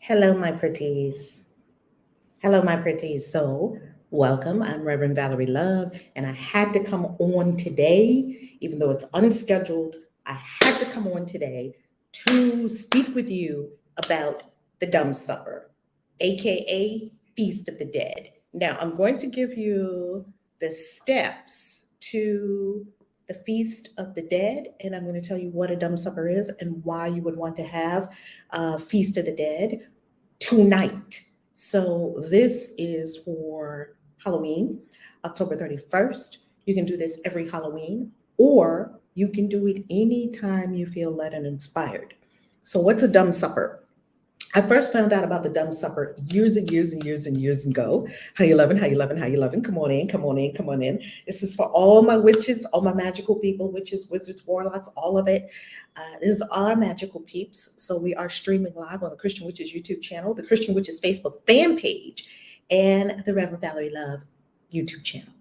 Hello, my pretties. Hello, my pretties. So, welcome. I'm Reverend Valerie Love, and I had to come on today, even though it's unscheduled. I had to come on today to speak with you about the Dumb Supper, aka Feast of the Dead. Now, I'm going to give you the steps to the Feast of the Dead, and I'm going to tell you what a Dumb Supper is and why you would want to have Feast of the Dead tonight. So this is for Halloween, October 31st. You can do this every Halloween, or you can do it anytime you feel led and inspired. So what's a dumb supper? I first found out about the dumb supper years and years and years and years ago. How you loving? How you loving? How you loving? Come on in, come on in, come on in. This is for all my witches, all my magical people, witches, wizards, warlocks, all of it. This is our magical peeps. So we are streaming live on the Christian Witches YouTube channel, the Christian Witches Facebook fan page, and the Reverend Valerie Love YouTube channel.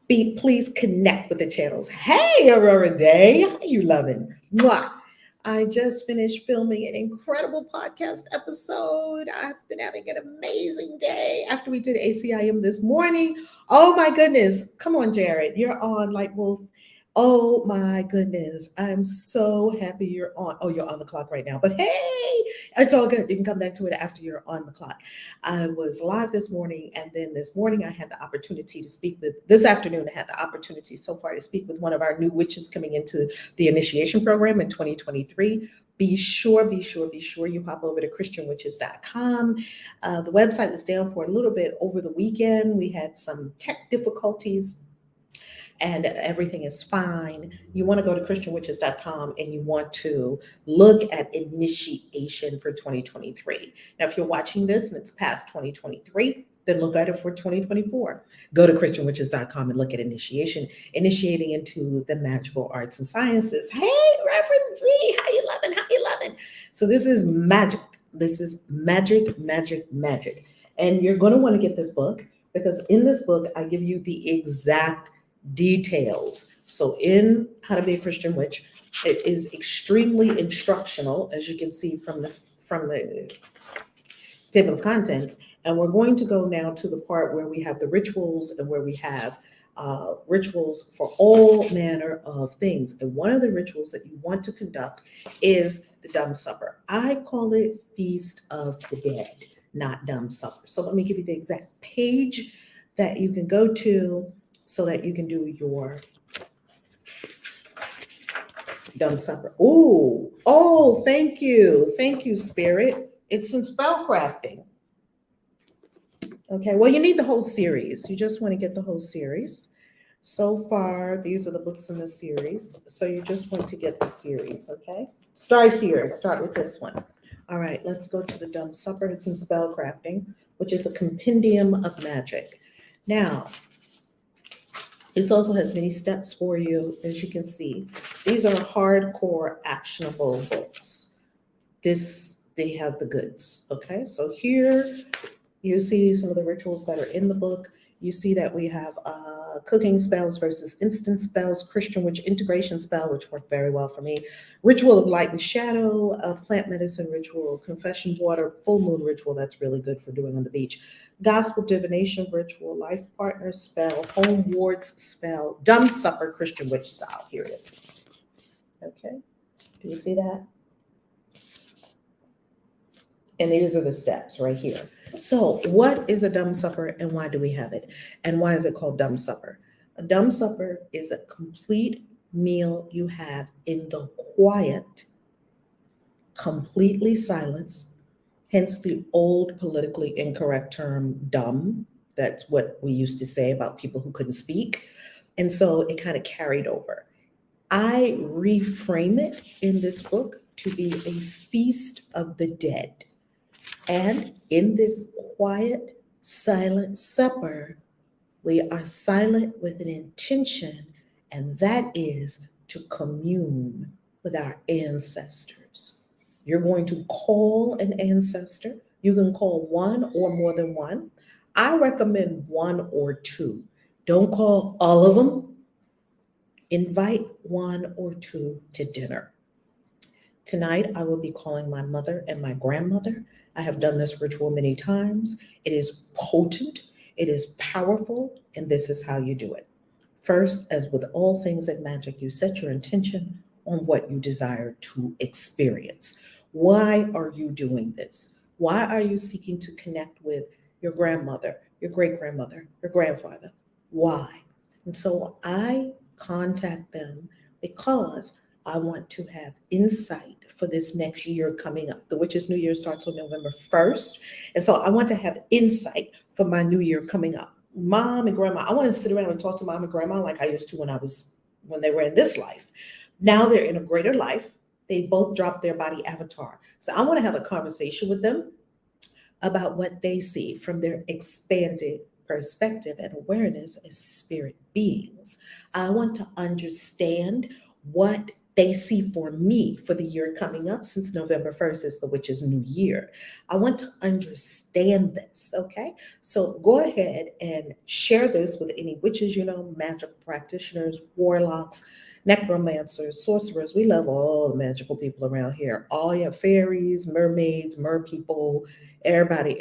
Please connect with the channels. Hey, Aurora Day, how you loving? Mwah. I just finished filming an incredible podcast episode. I've been having an amazing day after we did ACIM this morning. Oh my goodness. Come on, Jared. You're on like wolf. Oh my goodness. I'm so happy you're on. Oh, you're on the clock right now. But hey, it's all good. You can come back to it after you're on the clock. I was live this morning, and then this morning I had the opportunity to speak with, this afternoon I had the opportunity so far to speak with one of our new witches coming into the initiation program in 2023. Be sure you hop over to christianwitches.com. The website was down for a little bit over the weekend. We had some tech difficulties, and everything is fine. You want to go to christianwitches.com and you want to look at initiation for 2023. Now, if you're watching this and it's past 2023, then look at it for 2024. Go to christianwitches.com and look at initiating into the magical arts and sciences. Hey, Reverend Z, how you loving? How you loving? So this is magic. This is magic, magic, magic. And you're going to want to get this book, because in this book, I give you the exact details. So in How to Be a Christian Witch, it is extremely instructional, as you can see from the table of contents. And we're going to go now to the part where we have the rituals and where we have rituals for all manner of things. And one of the rituals that you want to conduct is the Dumb Supper. I call it Feast of the Dead, not Dumb Supper. So let me give you the exact page that you can go to so that you can do your Dumb Supper. Oh, thank you. Thank you, Spirit. It's in spellcrafting. Okay, well, you need the whole series. You just want to get the whole series. So far, these are the books in the series. So you just want to get the series, okay? Start here. Start with this one. All right, let's go to the Dumb Supper. It's in spellcrafting, which is a compendium of magic. Now, this also has many steps for you, as you can see. These are hardcore actionable books. They have the goods, okay? So here you see some of the rituals that are in the book. You see that we have cooking spells versus instant spells, Christian witch integration spell, which worked very well for me, ritual of light and shadow, plant medicine ritual, confession water, full moon ritual, that's really good for doing on the beach, gospel divination ritual, life partner spell, home wards spell, dumb supper, Christian witch style. Here it is. Okay, do you see that? And these are the steps right here. So what is a dumb supper and why do we have it? And why is it called dumb supper? A dumb supper is a complete meal you have in the quiet, completely silenced, hence the old politically incorrect term dumb. That's what we used to say about people who couldn't speak. And so it kind of carried over. I reframe it in this book to be a feast of the dead. And in this quiet, silent supper, we are silent with an intention, and that is to commune with our ancestors. You're going to call an ancestor. You can call one or more than one. I recommend one or two. Don't call all of them. Invite one or two to dinner. Tonight, I will be calling my mother and my grandmother. I have done this ritual many times. It is potent, it is powerful, and this is how you do it. First, as with all things in magic, you set your intention on what you desire to experience. Why are you doing this? Why are you seeking to connect with your grandmother, your great grandmother, your grandfather? Why? And so I contact them because I want to have insight for this next year coming up. The Witches' New Year starts on November 1st. And so I want to have insight for my new year coming up. Mom and grandma, I want to sit around and talk to mom and grandma like I used to when they were in this life. Now they're in a greater life. They both dropped their body avatar. So I want to have a conversation with them about what they see from their expanded perspective and awareness as spirit beings. I want to understand what they see for me for the year coming up, since November 1st is the witch's new year. I want to understand this, okay? So go ahead and share this with any witches you know, magical practitioners, warlocks, necromancers, sorcerers. We love all the magical people around here. All your fairies, mermaids, mer people, everybody,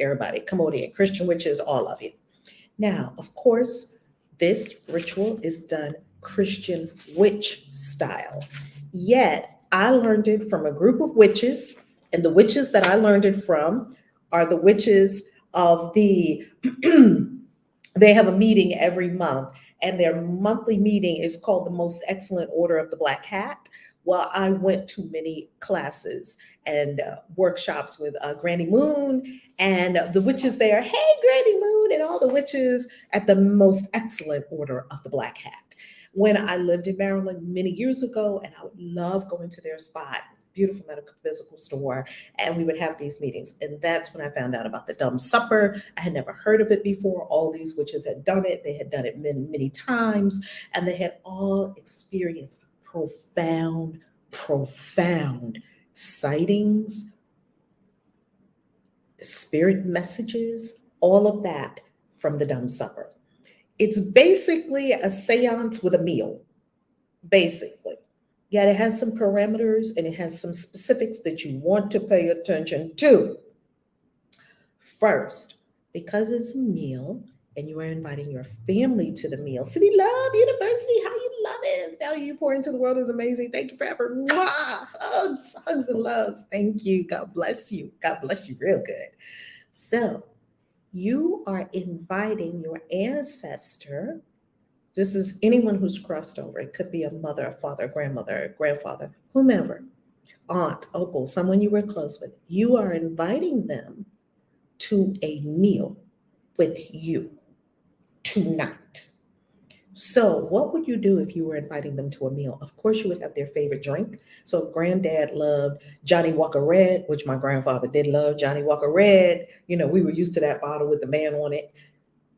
come on in. Christian witches, all of you. Now, of course, this ritual is done Christian witch style. Yet, I learned it from a group of witches, and the witches that I learned it from are the witches of the, they have a meeting every month, and their monthly meeting is called the Most Excellent Order of the Black Hat. Well, I went to many classes and workshops with Granny Moon and the witches there. Hey, Granny Moon, and all the witches at the Most Excellent Order of the Black Hat. When I lived in Maryland many years ago, and I would love going to their spot, this beautiful medical physical store, and we would have these meetings. And that's when I found out about the dumb supper. I had never heard of it before. All these witches had done it. They had done it many times, and they had all experienced profound sightings, spirit messages, all of that from the dumb supper. It's basically a seance with a meal, basically. Yet it has some parameters and it has some specifics that you want to pay attention to. First, because it's a meal and you are inviting your family to the meal. City Love University, how you love it. Value you pour into the world is amazing. Thank you forever. Mwah! Hugs and loves. Thank you. God bless you. God bless you real good. So you are inviting your ancestor. This is anyone who's crossed over. It could be a mother, a father, a grandmother, a grandfather, whomever, aunt, uncle, someone you were close with. You are inviting them to a meal with you tonight. So, what would you do if you were inviting them to a meal? Of course, you would have their favorite drink. So, if granddad loved Johnny Walker Red, which my grandfather did love Johnny Walker Red, we were used to that bottle with the man on it,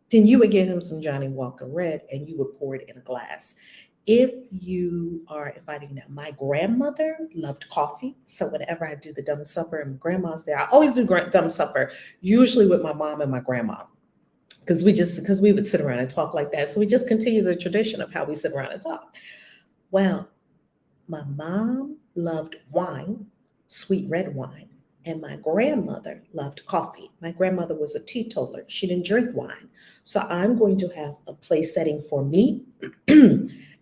then you would get him some Johnny Walker Red and you would pour it in a glass. If you are inviting them, my grandmother loved coffee. So, whenever I do the dumb supper and grandma's there, I always do dumb supper, usually with my mom and my grandma, because we would sit around and talk like that. So we just continue the tradition of how we sit around and talk. Well, my mom loved wine, sweet red wine, and my grandmother loved coffee. My grandmother was a teetotaler. She didn't drink wine. So I'm going to have a place setting for me,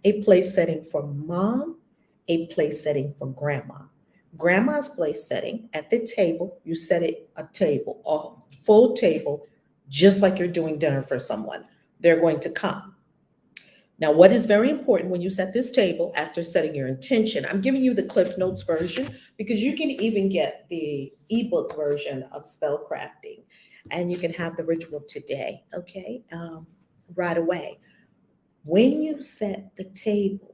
a place setting for mom, a place setting for grandma. Grandma's place setting at the table, you set it a full table, just like you're doing dinner for someone. They're going to come. Now, what is very important when you set this table after setting your intention, I'm giving you the Cliff Notes version because you can even get the ebook version of spell crafting and you can have the ritual today, okay? Right away. When you set the table,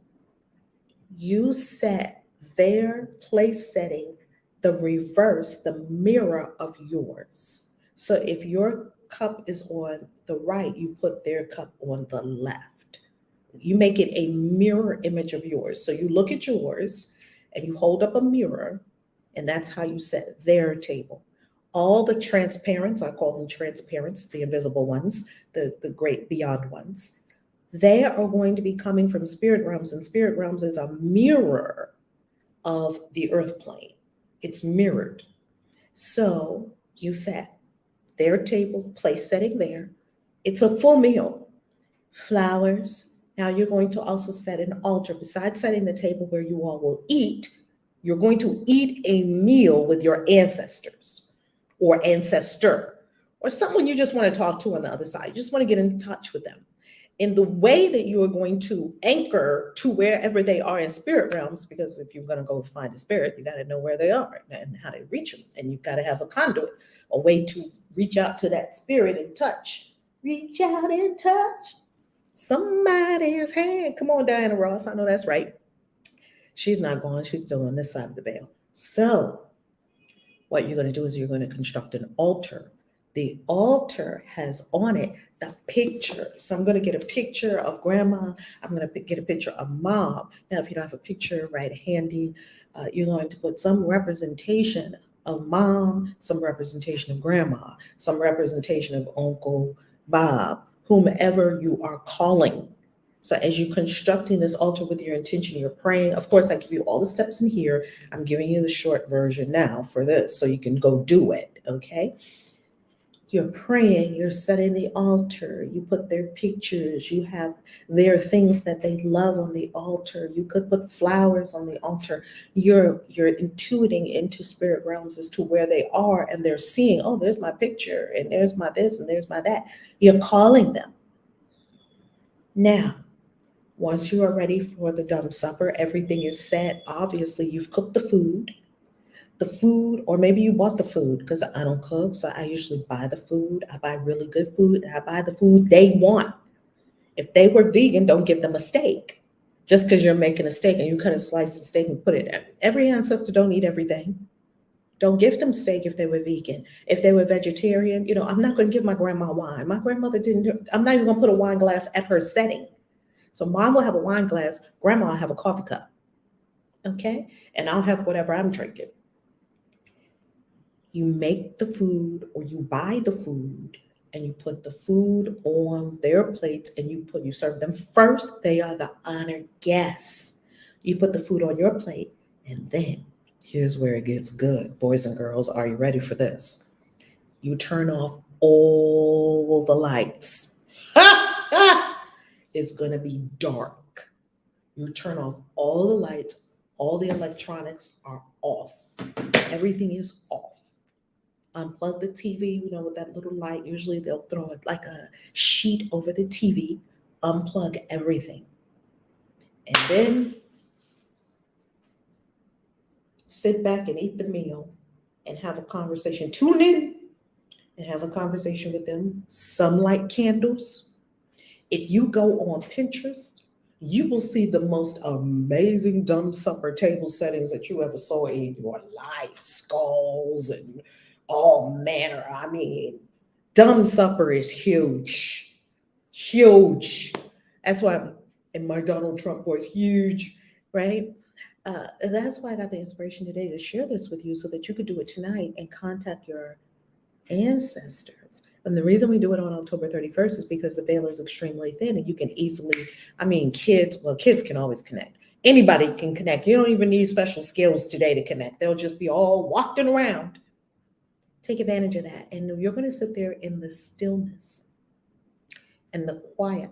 you set their place setting the reverse, the mirror of yours. So if your cup is on the right, you put their cup on the left. You make it a mirror image of yours. So you look at yours and you hold up a mirror, and that's how you set their table. All the transparents, I call them transparents, the invisible ones, the great beyond ones, they are going to be coming from spirit realms, and spirit realms is a mirror of the earth plane. It's mirrored. So You set their table, place setting there. It's a full meal. Flowers. Now you're going to also set an altar. Besides setting the table where you all will eat, you're going to eat a meal with your ancestors or ancestor or someone you just want to talk to on the other side. You just want to get in touch with them. In the way that you are going to anchor to wherever they are in spirit realms, because if you're going to go find a spirit, you got to know where they are and how to reach them. And you've got to have a conduit, a way to reach out to that spirit and touch. Reach out and touch somebody's hand. Come on, Diana Ross. I know that's right. She's not gone. She's still on this side of the veil. So what you're going to do is you're going to construct an altar. The altar has on it the picture. So I'm going to get a picture of grandma. I'm going to get a picture of mom. Now, if you don't have a picture right handy, you're going to put some representation of mom, some representation of grandma, some representation of Uncle Bob, whomever you are calling. So as you're constructing this altar with your intention, you're praying. Of course, I give you all the steps in here. I'm giving you the short version now for this, so you can go do it, okay? You're praying, you're setting the altar, you put their pictures, you have their things that they love on the altar. You could put flowers on the altar. You're intuiting into spirit realms as to where they are, and they're seeing, oh, there's my picture, and there's my this, and there's my that. You're calling them. Now, once you are ready for the dumb supper, everything is set. Obviously, you've cooked the food. The food, or maybe you bought the food, because I don't cook, so I usually buy the food. I buy really good food, and I buy the food they want. If they were vegan, don't give them a steak. Just because you're making a steak and you cut a slice of steak and put it in. Every ancestor don't eat everything. Don't give them steak if they were vegan. If they were vegetarian, I'm not going to give my grandma wine. My grandmother didn't. I'm not even going to put a wine glass at her setting. So mom will have a wine glass, grandma will have a coffee cup. Okay? And I'll have whatever I'm drinking. You make the food or you buy the food and you put the food on their plates and you serve them first. They are the honored guests. You put the food on your plate, and then here's where it gets good. Boys and girls, are you ready for this? You turn off all the lights. It's going to be dark. You turn off all the lights, all the electronics are off. Everything is off. Unplug the TV, with that little light. Usually they'll throw it like a sheet over the TV. Unplug everything. And then sit back and eat the meal and have a conversation. Tune in and have a conversation with them. Some light candles. If you go on Pinterest, you will see the most amazing dumb supper table settings that you ever saw in your life. Skulls and all manner. I mean, dumb supper is huge. Huge. That's why I'm in my Donald Trump voice, huge, right? That's why I got the inspiration today to share this with you so that you could do it tonight and contact your ancestors. And the reason we do it on October 31st is because the veil is extremely thin and you can easily, kids can always connect. Anybody can connect. You don't even need special skills today to connect. They'll just be all wafting around. Take advantage of that. And you're going to sit there in the stillness and the quiet,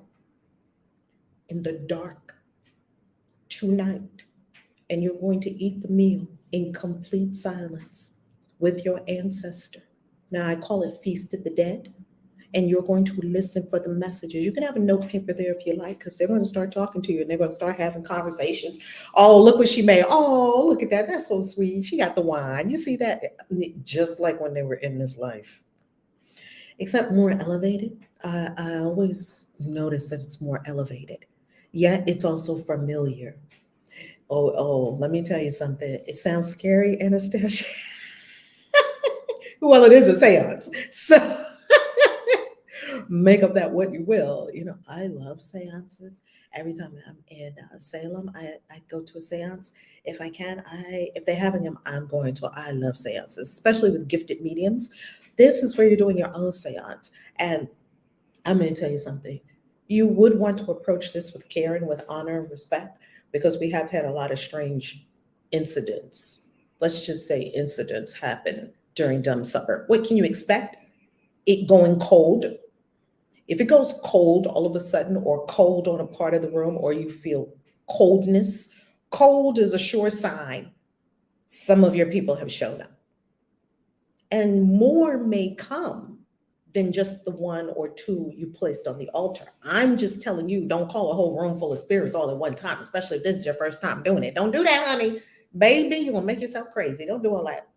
in the dark tonight. And you're going to eat the meal in complete silence with your ancestor. Now, I call it Feast of the Dead. And you're going to listen for the messages. You can have a note paper there if you like, because they're going to start talking to you and they're going to start having conversations. Oh, look what she made. Oh, look at that. That's so sweet. She got the wine. You see that? Just like when they were in this life. Except more elevated. I always notice that it's more elevated. Yet it's also familiar. Oh, let me tell you something. It sounds scary, Anastasia. Well, it is a seance. So make of that what you will. I love seances. Every time I'm in Salem, I go to a seance. If I can, if they're having them, I'm going to. I love seances, especially with gifted mediums. This is where you're doing your own seance. And I'm going to tell you something. You would want to approach this with care and with honor and respect, because we have had a lot of strange incidents. Let's just say incidents happen during dumb supper. What can you expect? It going cold. If it goes cold all of a sudden, or cold on a part of the room, or you feel coldness, cold is a sure sign some of your people have shown up. And more may come than just the one or two you placed on the altar. I'm just telling you, don't call a whole room full of spirits all at one time, especially if this is your first time doing it. Don't do that, honey. Baby, you're going to make yourself crazy. Don't do all that.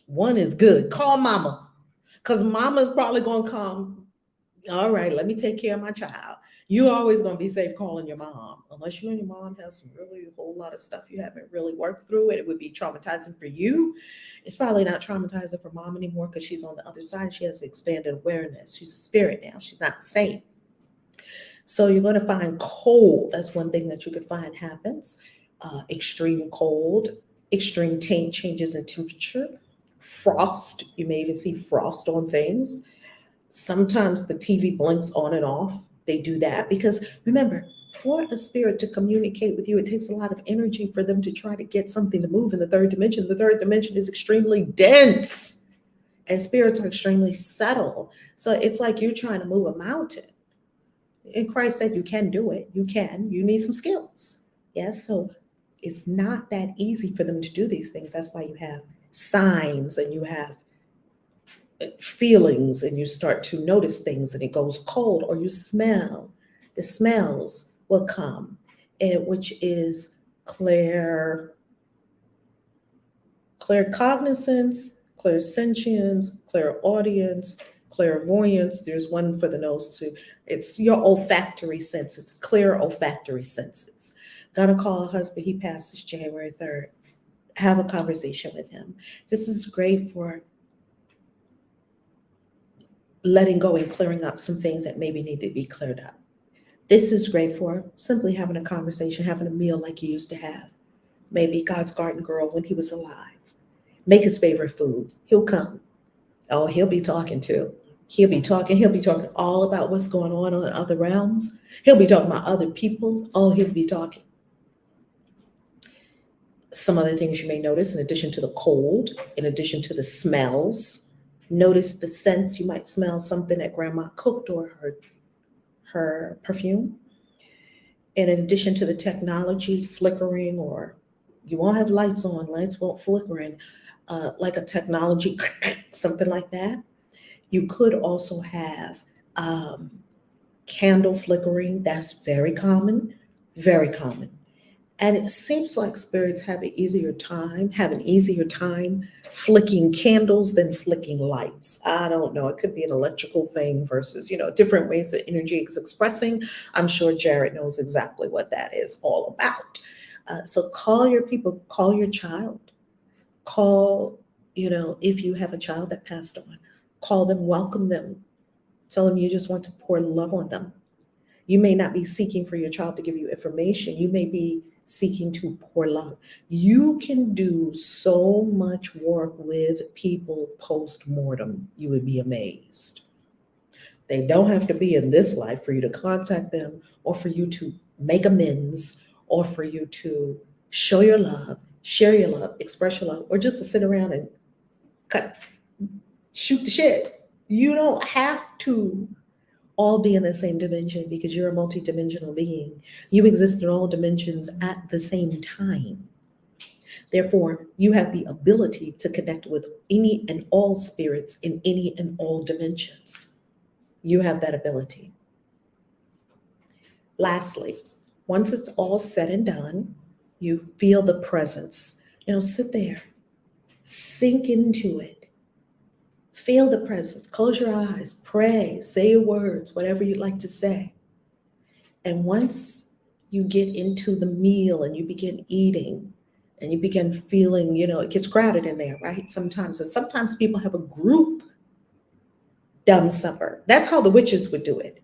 One is good. Call mama, because mama's probably going to come. All right, let me take care of my child. You're always going to be safe calling your mom, unless you and your mom have some really a whole lot of stuff you haven't really worked through. It would be traumatizing for you. It's probably not traumatizing for mom anymore because she's on the other side. She has expanded awareness. She's a spirit now. She's not the same. So you're going to find cold. That's one thing that you could find happens. Extreme cold, extreme changes in temperature, frost. You may even see frost on things. Sometimes the TV blinks on and off. They do that because remember, for a spirit to communicate with you, it takes a lot of energy for them to try to get something to move in the third dimension. The third dimension is extremely dense and spirits are extremely subtle. So it's like you're trying to move a mountain. And Christ said you can do it. You can. You need some skills. Yes. So it's not that easy for them to do these things. That's why you have signs and you have feelings and you start to notice things and it goes cold, or you smell. The smells will come, which is clear cognizance, clairsentience, clairaudience, clairvoyance. There's one for the nose too. It's your olfactory sense. It's clear olfactory senses. Gonna call a husband. He passed this January 3rd. Have a conversation with him. This is great for letting go and clearing up some things that maybe need to be cleared up. This is great for simply having a conversation, having a meal like you used to have. Maybe God's garden girl when he was alive. Make his favorite food. He'll come. Oh, he'll be talking too. He'll be talking all about what's going on in other realms. He'll be talking about other people. Oh, he'll be talking. Some other things you may notice, in addition to the cold, in addition to the smells, notice the scents. You might smell something that grandma cooked or her perfume. And in addition to the technology flickering, or you won't have lights on, lights won't flicker in, like a technology, something like that. You could also have candle flickering. That's very common, very common. And it seems like spirits have an easier time flicking candles than flicking lights. I don't know. It could be an electrical thing versus, different ways that energy is expressing. I'm sure Jared knows exactly what that is all about. So call your people, call your child, call, if you have a child that passed on, call them, welcome them, tell them you just want to pour love on them. You may not be seeking for your child to give you information. You may be seeking to pour love. You can do so much work with people post-mortem. You would be amazed. They don't have to be in this life for you to contact them, or for you to make amends, or for you to show your love, share your love, express your love, or just to sit around and shoot the shit. You don't have to all be in the same dimension, because you're a multidimensional being. You exist in all dimensions at the same time. Therefore, you have the ability to connect with any and all spirits in any and all dimensions. You have that ability. Lastly, once it's all said and done, you feel the presence. Sit there, sink into it. Feel the presence. Close your eyes, pray, say your words, whatever you'd like to say. And once you get into the meal and you begin eating and you begin feeling, it gets crowded in there, right? Sometimes. And sometimes people have a group dumb supper. That's how the witches would do it.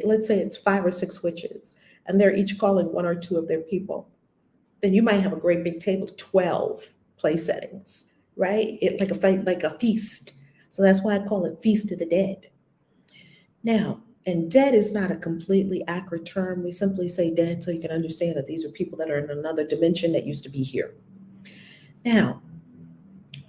Let's say it's 5 or 6 witches, and they're each calling 1 or 2 of their people. Then you might have a great big table, 12 place settings, right? Like a feast. So that's why I call it Feast of the Dead. Now, and dead is not a completely accurate term. We simply say dead so you can understand that these are people that are in another dimension that used to be here. Now,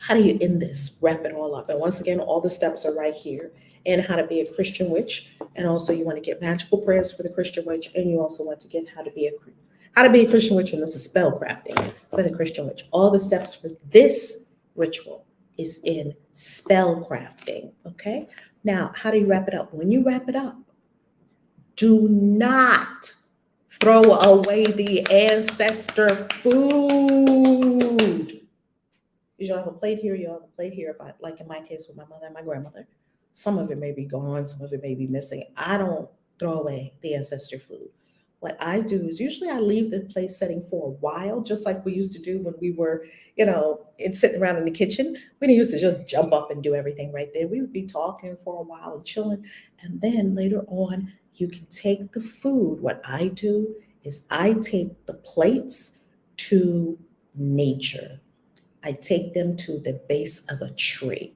How do you end this? Wrap it all up. And once again, all the steps are right here. And how to be a Christian witch. And also you want to get magical prayers for the Christian witch. And you also want to get how to be a Christian witch, and this is spell crafting for the Christian witch. All the steps for this ritual is in spell crafting. Okay. Now, how do you wrap it up? When you wrap it up, do not throw away the ancestor food. You'll have a plate here, you'll have a plate here. If I, like in my case with my mother and my grandmother, some of it may be gone, some of it may be missing. I don't throw away the ancestor food. What I do is usually I leave the place setting for a while, just like we used to do when we were, sitting around in the kitchen. We didn't used to just jump up and do everything right there. We would be talking for a while and chilling. And then later on, you can take the food. What I do is I take the plates to nature. I take them to the base of a tree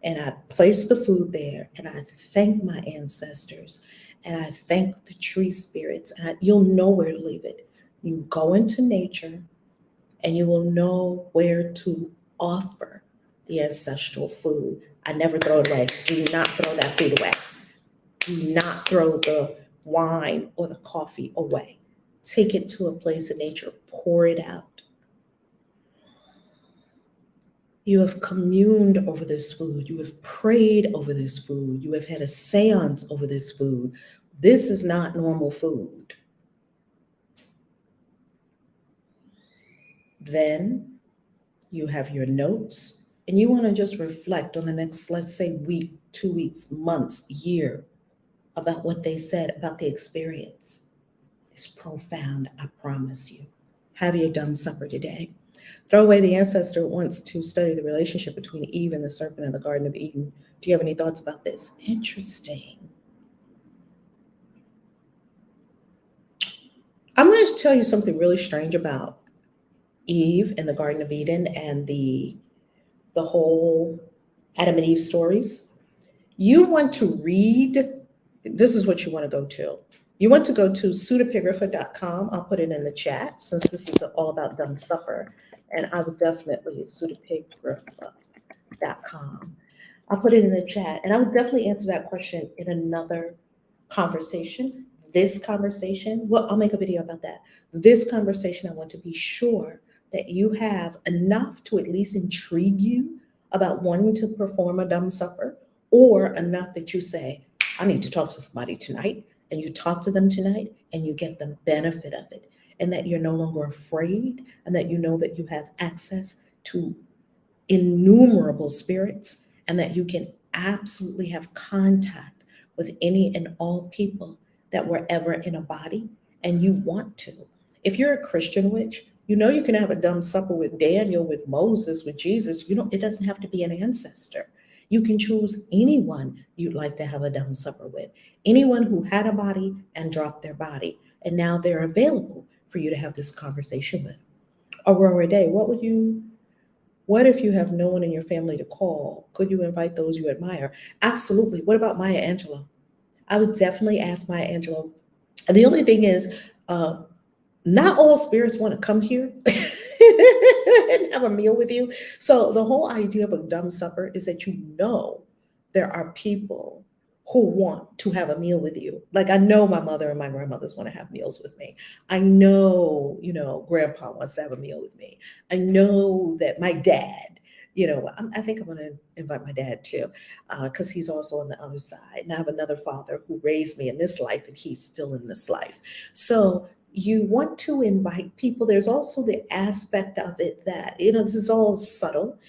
and I place the food there and I thank my ancestors and I thank the tree spirits. And you'll know where to leave it. You go into nature and you will know where to offer the ancestral food. I never throw it away. Do not throw that food away. Do not throw the wine or the coffee away. Take it to a place of nature. Pour it out. You have communed over this food. You have prayed over this food. You have had a seance over this food. This is not normal food. Then you have your notes and you want to just reflect on the next, let's say, week, 2 weeks, months, year about what they said about the experience. It's profound, I promise you. Have your dumb supper today. Throw away the ancestor wants to study the relationship between Eve and the serpent in the Garden of Eden. Do you have any thoughts about this? Interesting. I'm going to tell you something really strange about Eve in the Garden of Eden and the whole Adam and Eve stories. You want to read, this is what you want to go to. You want to go to pseudepigrapha.com. I'll put it in the chat since this is all about dumb supper. And I would definitely, pseudepigrapha.com. I'll put it in the chat. And I would definitely answer that question in another conversation. This conversation, well, I'll make a video about that. This conversation, I want to be sure that you have enough to at least intrigue you about wanting to perform a dumb supper, or enough that you say, I need to talk to somebody tonight. And you talk to them tonight and you get the benefit of it. And that you're no longer afraid, and that you know that you have access to innumerable spirits, and that you can absolutely have contact with any and all people that were ever in a body and you want to. If you're a Christian witch, you know you can have a dumb supper with Daniel, with Moses, with Jesus. It doesn't have to be an ancestor. You can choose anyone you'd like to have a dumb supper with, anyone who had a body and dropped their body, and now they're available for you to have this conversation with. Aurora Day, what if you have no one in your family to call? Could you invite those you admire? Absolutely. What about Maya Angelou? I would definitely ask Maya Angelou. And the only thing is, not all spirits want to come here and have a meal with you. So the whole idea of a dumb supper is that there are people who want to have a meal with you. Like, I know my mother and my grandmothers want to have meals with me. I know, grandpa wants to have a meal with me. I know that my dad, I think I'm going to invite my dad too, because he's also on the other side. And I have another father who raised me in this life, and he's still in this life. So you want to invite people. There's also the aspect of it that, this is all subtle.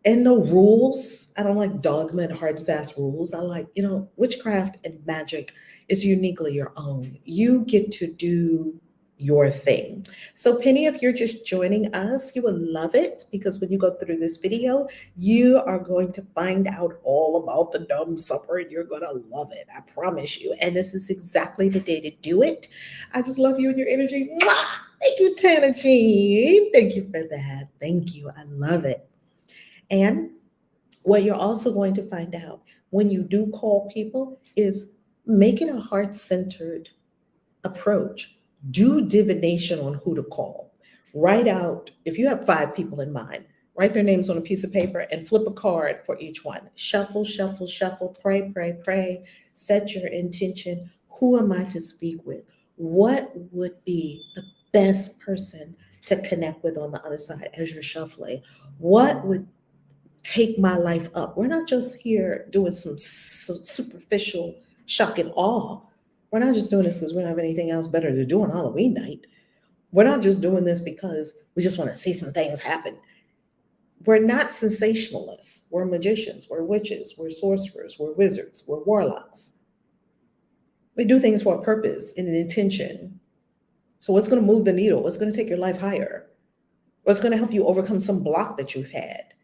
And no rules. I don't like dogma and hard and fast rules. I like, witchcraft and magic is uniquely your own. You get to do your thing. So Penny, if you're just joining us, you will love it, because when you go through this video, you are going to find out all about the dumb supper and you're going to love it. I promise you. And this is exactly the day to do it. I just love you and your energy. Mwah! Thank you, Tana Jean. Thank you for that. Thank you. I love it. And what you're also going to find out when you do call people is make it a heart-centered approach. Do divination on who to call. Write out, if you have 5 people in mind, Write their names on a piece of paper and flip a card for each one. Shuffle, shuffle, shuffle, pray, pray, pray. Set your intention. Who am I to speak with? What would be the best person to connect with on the other side as you're shuffling? What would take my life up? We're not just here doing some superficial shock and awe. We're not just doing this because we don't have anything else better to do on Halloween night. We're not just doing this because we just want to see some things happen. We're not sensationalists. We're magicians. We're witches. We're sorcerers. We're wizards. We're warlocks. We do things for a purpose and an intention. So, what's going to move the needle? What's going to take your life higher? What's going to help you overcome some block that you've had?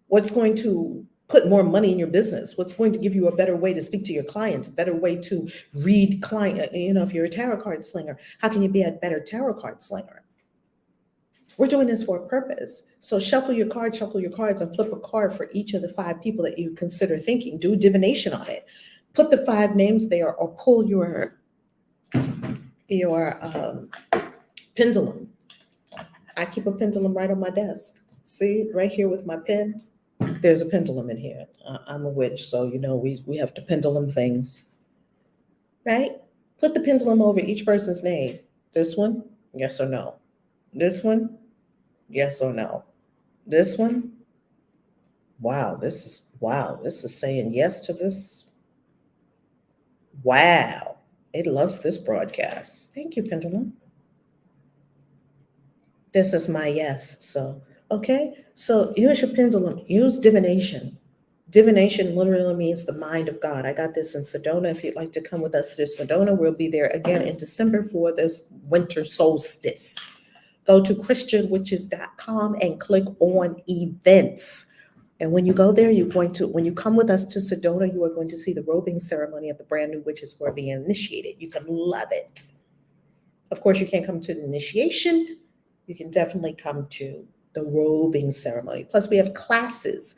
What's going to put more money in your business? What's going to give you a better way to speak to your clients, a better way to read client? If you're a tarot card slinger, how can you be a better tarot card slinger? We're doing this for a purpose. So shuffle your cards, and flip a card for each of the 5 people that you consider thinking. Do divination on it. Put the 5 names there, or pull your pendulum. I keep a pendulum right on my desk. See, right here with my pen, there's a pendulum in here. I'm a witch, so we have to pendulum things, right? Put the pendulum over each person's name. This one, yes or no. This one, yes or no. This one, wow, this is saying yes to this. Wow, it loves this broadcast. Thank you, pendulum. This is my yes. So, okay. So use your pendulum. Use divination. Divination literally means the mind of God. I got this in Sedona. If you'd like to come with us to Sedona, we'll be there again in December for this winter solstice. Go to christianwitches.com and click on events. And when you go there, when you come with us to Sedona, you are going to see the robing ceremony of the brand new witches who are being initiated. You can love it. Of course, you can't come to the initiation. You can definitely come to the robing ceremony. Plus, we have classes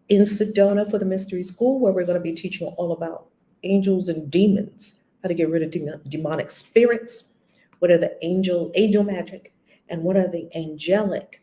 in Sedona for the Mystery School where we're going to be teaching all about angels and demons, how to get rid of demonic spirits, what are the angel magic, and what are the angelic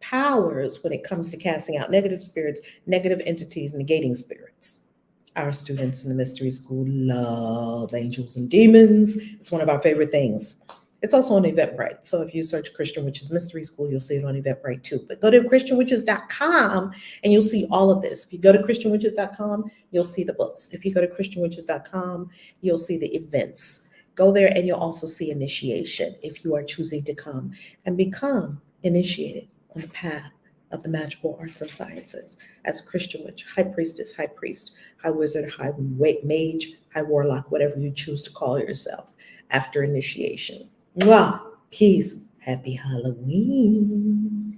powers when it comes to casting out negative spirits, negative entities, negating spirits. Our students in the Mystery School love angels and demons. It's one of our favorite things. It's also on Eventbrite. So if you search Christian Witches Mystery School, you'll see it on Eventbrite too. But go to christianwitches.com and you'll see all of this. If you go to christianwitches.com, you'll see the books. If you go to christianwitches.com, you'll see the events. Go there and you'll also see initiation if you are choosing to come and become initiated on the path of the magical arts and sciences as a Christian witch, high priestess, high priest, high wizard, high mage, high warlock, whatever you choose to call yourself after initiation. Mwah! Peace. Happy Halloween.